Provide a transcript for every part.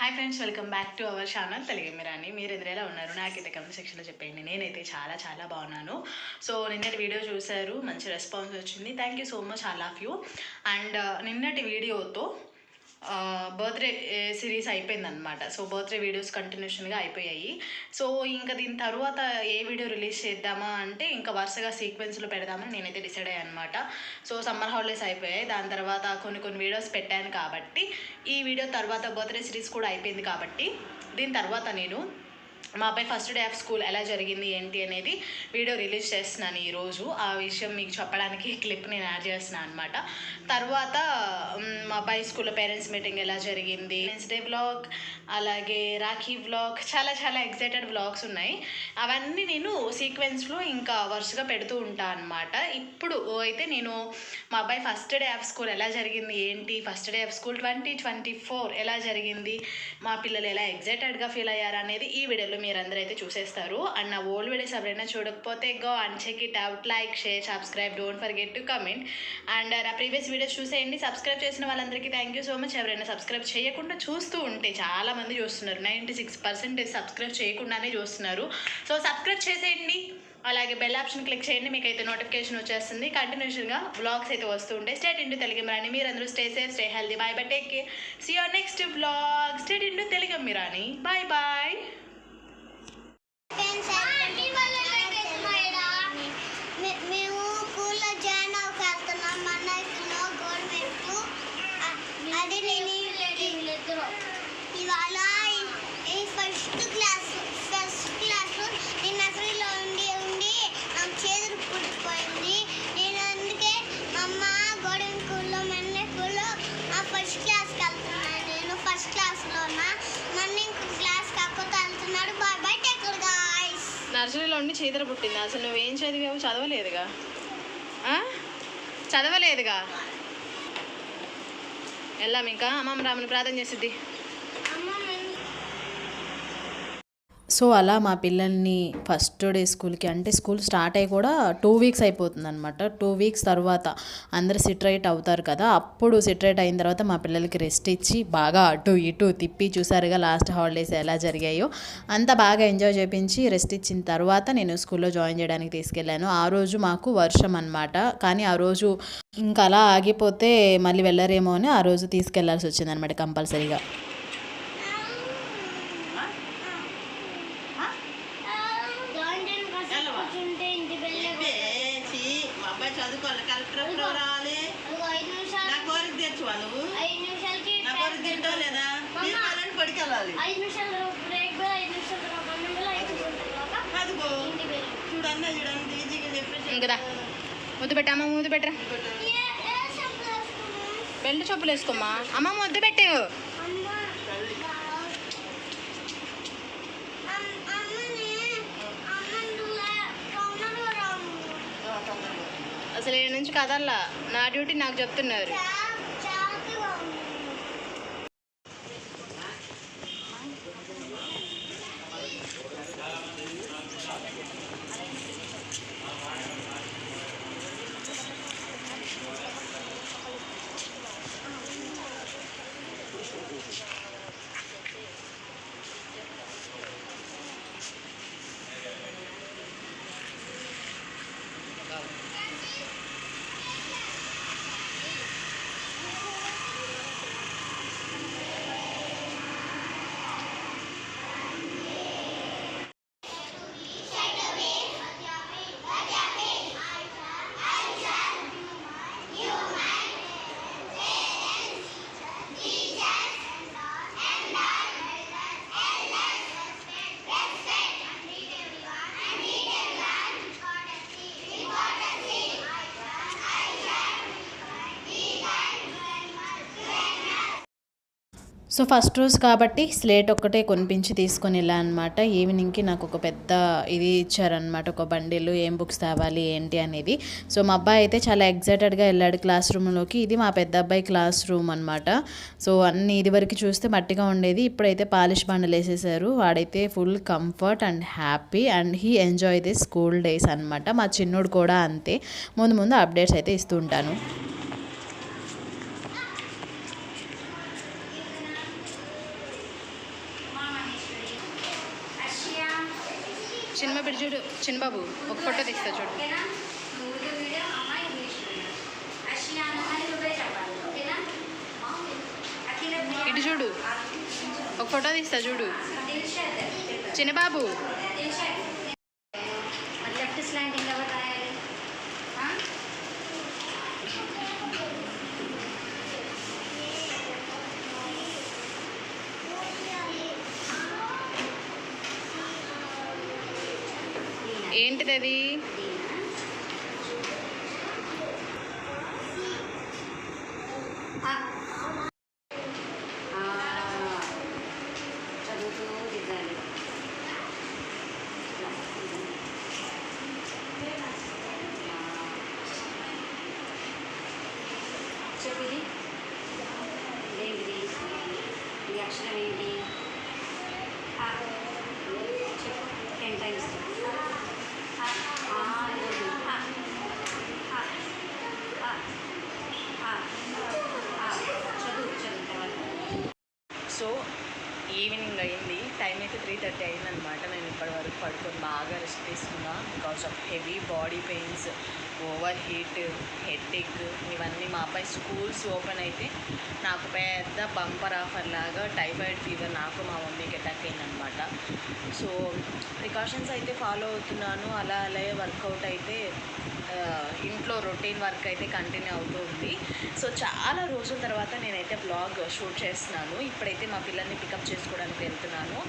Hi friends, welcome back to our channel Telugu Mirani. మీరు ఎలా ఉన్నారు? నాకైతే కమెంట్ సెక్షన్లో చెప్పండి. నేనైతే చాలా బాగున్నాను. సో నిన్నటి వీడియో చూశారు, మంచి రెస్పాన్స్ వచ్చింది. Thank you so much all of you. And నిన్నటి వీడియోతో బర్త్డే సిరీస్ అయిపోయిందనమాట. సో బర్త్డే వీడియోస్ కంటిన్యూషన్గా అయిపోయాయి. సో ఇంకా దీని తర్వాత ఏ వీడియో రిలీజ్ చేద్దామా అంటే ఇంకా వరుసగా సీక్వెన్స్లో పెడదామని నేనైతే డిసైడ్ అయ్యాను అనమాట. సో సమ్మర్ హాలిడేస్ అయిపోయాయి, దాని తర్వాత కొన్ని వీడియోస్ పెట్టాను కాబట్టి ఈ వీడియో తర్వాత బర్త్డే సిరీస్ కూడా అయిపోయింది కాబట్టి దీని తర్వాత నేను మా అబ్బాయి ఫస్ట్ డే ఆఫ్ స్కూల్ ఎలా జరిగింది ఏంటి అనేది వీడియో రిలీజ్ చేస్తున్నాను ఈరోజు. ఆ విషయం మీకు చెప్పడానికి క్లిప్ నేను యాడ్ చేస్తున్నాను అనమాట. తర్వాత మా అబ్బాయి స్కూల్లో పేరెంట్స్ మీటింగ్ ఎలా జరిగింది, పేరెంట్స్ డే వ్లాగ్, అలాగే రాఖీ వ్లాగ్, చాలా ఎక్సైటెడ్ వ్లాగ్స్ ఉన్నాయి. అవన్నీ నేను సీక్వెన్స్లో ఇంకా వరుసగా పెడుతూ ఉంటాను అనమాట. ఇప్పుడు అయితే నేను మా అబ్బాయి ఫస్ట్ డే ఆఫ్ స్కూల్ ఎలా జరిగింది ఏంటి, ఫస్ట్ డే ఆఫ్ స్కూల్ 2024 ఎలా జరిగింది, మా పిల్లలు ఎలా ఎక్సైటెడ్గా ఫీల్ అయ్యారు అనేది ఈ వీడియోలో మీరందరూ అయితే చూసేస్తారు. అండ్ నా ఓల్డ్ వీడియోస్ ఎవరైనా చూడకపోతే go and check it out, like, share, subscribe, don't forget to comment. And నా ప్రీవియస్ వీడియోస్ చూసేయండి. సబ్స్క్రైబ్ చేసిన వాళ్ళందరికీ థ్యాంక్ యూ సో మచ్. ఎవరైనా సబ్స్క్రైబ్ చేయకుండా చూస్తూ ఉంటే చాలామంది చూస్తున్నారు, 96% సబ్స్క్రైబ్ చేయకుండానే చూస్తున్నారు. సో సబ్స్క్రైబ్ చేసేయండి, అలాగే బెల్ ఆప్షన్ క్లిక్ చేయండి, మీకైతే నోటిఫికేషన్ వచ్చేస్తుంది. కంటిన్యూషన్గా వ్లాగ్స్ అయితే వస్తూ ఉంటాయి. Stay tuned to Telugu Mirani. మీరందరూ stay safe, stay healthy. Bye bye, take care. See your next vlog. Stay tuned to Telugu Mirani. Bye bye. మేము స్కూల్లో జాయిన్ అవుతున్నాం. మన గవర్నమెంట్ అది నేను ఇవాళ ఈ ఫస్ట్ క్లాస్ నేను నర్సరీలో ఉండి నాకు చేతులు పుట్టిపోయింది. నేను అందుకే అమ్మ గవర్నమెంట్ స్కూల్లో మన స్కూల్లో ఫస్ట్ క్లాస్కి వెళ్తున్నాను. నేను ఫస్ట్ క్లాస్లో ఉన్నా, నన్ను ఇంకో క్లాస్ కాకపోతే వెళ్తున్నాడు. Bye bye, take care guys. నర్సరీలో ఉండి చీదర పుట్టింది. అసలు నువ్వేం చదివావు? చదవలేదుగా. వెళ్ళాం ఇంకా. అమ్మమ్మ రామని ప్రార్థన చేసిద్ది. సో అలా మా పిల్లల్ని ఫస్ట్ డే స్కూల్కి, అంటే స్కూల్ స్టార్ట్ అయ్యి కూడా 2 వీక్స్ అయిపోతుంది అనమాట. 2 వీక్స్ తర్వాత అందరు సిట్రైట్ అవుతారు కదా, అప్పుడు సిట్రైట్ అయిన తర్వాత మా పిల్లలకి రెస్ట్ ఇచ్చి బాగా అటు ఇటు తిప్పి, చూసారుగా లాస్ట్ హాలిడేస్ ఎలా జరిగాయో అంతా బాగా ఎంజాయ్ చేయించి రెస్ట్ ఇచ్చిన తర్వాత నేను స్కూల్లో జాయిన్ చేయడానికి తీసుకెళ్ళాను. ఆ రోజు మాకు వర్షం అనమాట, కానీ ఆ రోజు ఇంకా అలా ఆగిపోతే మళ్ళీ వెళ్ళరేమో అని ఆ రోజు తీసుకెళ్లాల్సి వచ్చిందనమాట కంపల్సరీగా. చదువుకోవాలి, కలెక్టర్ రావాలి. నా కోరిక తెచ్చువాళ్ళు, నా కోరిక తింటావు లేదా? పడికెళ్ళాలి. అదిగో చూడన్నా ఈజీగా చెప్పేసి కదా. ముద్దు పెట్టమ్మా, ముద్దు పెట్టరా. బెల్ట్ చెప్పులు వేసుకోమ్మా. అమ్మ ముద్దు పెట్టు. అసలు ఏ నుంచి కదల్లా, నా డ్యూటీ నాకు చెప్తున్నారు. సో ఫస్ట్ రోజు కాబట్టి స్లేట్ ఒక్కటే కొనిపించి తీసుకొని వెళ్ళాను అనమాట. ఈవినింగ్కి నాకు ఒక పెద్ద ఇది ఇచ్చారనమాట, ఒక బండిల్, ఏం బుక్స్ తేవాలి ఏంటి అనేది. సో మా అబ్బాయి అయితే చాలా ఎగ్జైటెడ్గా వెళ్ళాడు క్లాస్ రూమ్లోకి. ఇది మా పెద్ద అబ్బాయి క్లాస్ రూమ్ అనమాట. సో అన్ని ఇది వరకు చూస్తే మట్టిగా ఉండేది, ఇప్పుడైతే పాలిష్ బండలు వేసేసారు. వాడైతే full comfort and happy and he enjoy this school days అనమాట. మా చిన్నోడు కూడా అంతే. ముందు అప్డేట్స్ అయితే ఇస్తూ ఉంటాను. చిన్నబాబు ఇటు చూడు, చిన్నబాబు ఒక ఫోటో తీస్తా చూడు. ఓకేనా? నువ్వు వీడియో అమ్మ ఇంగ్లీష్ వీడియో. అశ్యాన్ అని నువ్వే చెప్పాలి. ఓకేనా? అఖిల ఇటు చూడు, ఒక ఫోటో తీస్తా చూడు. దిల్షద్. చిన్నబాబు దిల్షద్. మరి లెఫ్ట్ స్లాండింగ్ ఎవరు రాయాలి? ఆ? ఏంటిది అది? చదువుతూ దిద్దాలి. చెప్పు ఇది ఇదేంటిది? ఈ అక్షరం ఏంటి? చెప్పు 10 times. సో ఈవినింగ్ అయింది, టైం అయితే 3:30 అయిందనమాట. నేను ఇప్పటి వరకు పడుకొని బాగా రెస్ట్ తీసుకున్నా because of heavy body pains, over heat, headache ఇవన్నీ. మా అబ్బాయి స్కూల్స్ ఓపెన్ అయితే నాకు పెద్ద బంపర్ ఆఫర్ లాగా టైఫాయిడ్ ఫీవర్ నాకు మా మమ్మీకి అటాక్ అయిందనమాట. సో ప్రికాషన్స్ అయితే ఫాలో అవుతున్నాను. అలా అలాగే వర్కౌట్ అయితే ఇంట్లో రొటీన్ వర్క్ అయితే కంటిన్యూ అవుతూ ఉంది. సో చాలా రోజుల తర్వాత నేనైతే బ్లాగ్ షూట్ చేస్తున్నాను. ఇప్పుడైతే మా పిల్లల్ని పికప్ చేసుకోవడానికి వెళ్తున్నాను.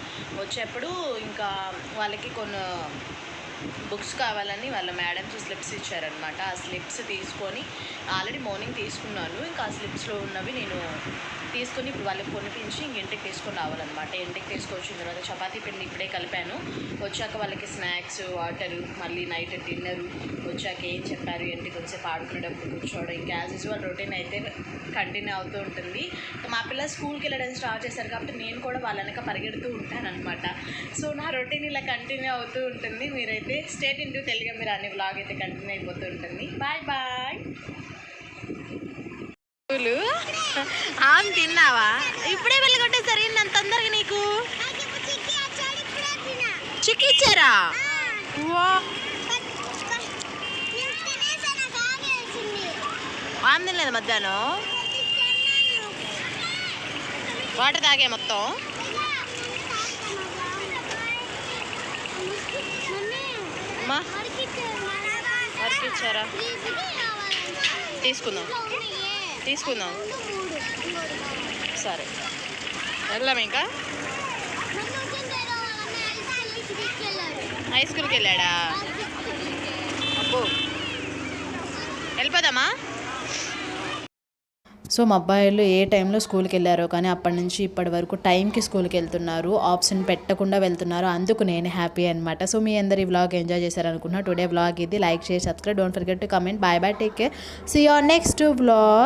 వచ్చేప్పుడు ఇంకా వాళ్ళకి కొన్ని బుక్స్ కావాలని వాళ్ళ మేడమ్స్ స్లిప్స్ ఇచ్చారనమాట. ఆ స్లిప్స్ తీసుకొని ఆల్రెడీ మార్నింగ్ తీసుకున్నాను. ఇంకా ఆ స్లిప్స్లో ఉన్నవి నేను తీసుకొని ఇప్పుడు వాళ్ళకి కొనిపించి ఇంక ఇంటికి తీసుకొని రావాలన్నమాట. ఇంటికి తీసుకొచ్చిన తర్వాత చపాతీ పిండి ఇప్పుడే కలిపాను. వచ్చాక వాళ్ళకి స్నాక్స్, వాటరు, మళ్ళీ నైట్ డిన్నరు, వచ్చాక ఏం చెప్పారు ఏంటి కొంచెంసేపు ఆడుకునేటప్పుడు కూర్చోవడం, ఇంకా యాజ్ యూజువల్ రొటీన్ అయితే కంటిన్యూ అవుతూ ఉంటుంది. మా పిల్లలు స్కూల్కి వెళ్ళడం స్టార్ట్ చేశారు కాబట్టి నేను కూడా వాళ్ళ వెనక పరిగెడుతూ ఉంటానన్నమాట. సో నా రొటీన్ ఇలా కంటిన్యూ అవుతూ ఉంటుంది. మీరైతే స్టేట్ ఇంటూ తెలుగు మీరు అన్ని వ్లాగ్ అయితే కంటిన్యూ అయిపోతూ ఉంటుంది. Bye bye. ఆమె తిన్నావా? ఇప్పుడే వెళ్ళి కొట్టేసరి అంత తొందరగా నీకు చిక్కి ఇచ్చారా? ఆమె తినలేదు మధ్యాహ్నం. వాటర్ తాగే మొత్తం. అమ్మా వరకు ఇచ్చారా? తీసుకుందాం తీసుకుందాం. సరే వెళ్దాం. ఇంకా హై స్కూల్కి వెళ్ళాడా? అబ్బో వెళ్ళిపోదామా? సో మా అబ్బాయిలు ఏ టైంలో స్కూల్కి వెళ్ళారో కానీ అప్పటి నుంచి ఇప్పటి వరకు టైంకి స్కూల్కి వెళ్తున్నారు, ఆప్షన్ పెట్టకుండా వెళ్తున్నారు. అందుకు నేను హ్యాపీ అనమాట. సో మీ అందరు ఈ వ్లాగ్ ఎంజాయ్ చేశారనుకుంటున్నా. టుడే వ్లాగ్ ఇది. Like share subscribe. Don't forget to comment. Bye bye, take care. See you on next vlog.